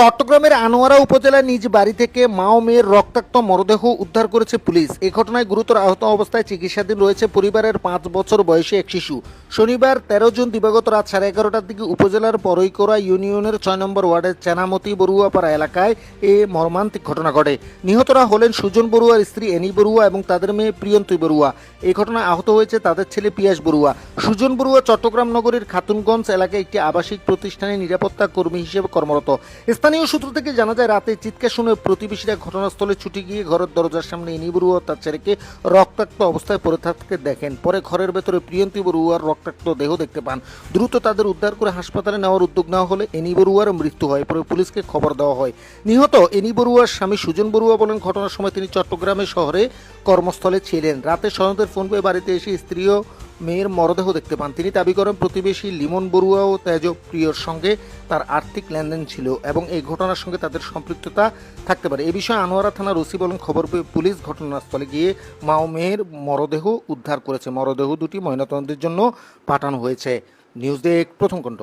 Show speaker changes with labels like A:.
A: চট্টগ্রামের আনোয়ারা উপজেলার নিজ বাড়ি থেকে মা ও মেয়ের রক্তাক্ত মরদেহ উদ্ধার করেছে পুলিশ। এই ঘটনায় গুরুতর আহত অবস্থায় চিকিৎসাধীন রয়েছে পরিবারের ৫ বছর বয়সী এক শিশু। শনিবার ১৩ জুন দিবাগত রাত 11:30টার দিকে উপজেলার বরৈকোড়া ইউনিয়নের ৬ নম্বর ওয়ার্ডের চেনামতি বড়ুয়াপাড়া এলাকায় এ মর্মান্তিক ঘটনা ঘটে। নিহতরা হলেন সুজন বড়ুয়ার স্ত্রী এনি বড়ুয়া এবং তাদের মেয়ে প্রিয়ন্তী বড়ুয়া। এই ঘটনায় আহত হয়েছে তাদের ছেলে পিয়াস বড়ুয়া। সুজন বড়ুয়া চট্টগ্রাম নগরীর খাতুনগঞ্জ এলাকায় একটি আবাসিক প্রতিষ্ঠানে নিরাপত্তা কর্মী হিসেবে কর্মরত। স্থানীয় সূত্র থেকে জানা যায়, রাতে চিৎকার শুনে প্রতিবেশীরা ঘটনাস্থলে ছুটে গিয়ে ঘরের দরজার সামনে এনি বড়ুয়া তার ছেলেকে রক্তাক্ত অবস্থায় পড়ে থাকতে দেখেন। পরে ঘরের ভেতরে প্রিয়ন্তী বড়ুয়ার রক্তাক্ত দেহ দেখতে পান। দ্রুত তাদের উদ্ধার করে হাসপাতালে নেওয়ার উদ্যোগ নেওয়া হলে এনি বড়ুয়ার মৃত্যু হয়। পরে পুলিশকে খবর দেওয়া হয়। নিহত এনি বড়ুয়ার স্বামী সুজন বড়ুয়া বলেন, ঘটনার সময় তিনি চট্টগ্রামে শহরে কর্মস্থলে ছিলেন। রাতে সনদের ফোন পেয়ে বাড়িতে এসে স্ত্রী ও মেয়ের মরদেহ দেখতে পান। তিনি দাবি করেন, প্রতিবেশী লিমন বড়ুয়া ও তেজপ্রিয়র সঙ্গে তার আর্থিক লেনদেন ছিল এবং এই ঘটনার সঙ্গে তাদের সম্পৃক্ততা থাকতে পারে। এই বিষয়ে আনোয়ারা থানার ওসি বলেন, খবর পেয়ে পুলিশ ঘটনাস্থলে গিয়ে মা ও মেয়ের মরদেহ উদ্ধার করেছে। মরদেহ দুটি ময়নাতদন্তের জন্য পাঠানো হয়েছে। নিউজ ডেস্ক, প্রথম কণ্ঠ।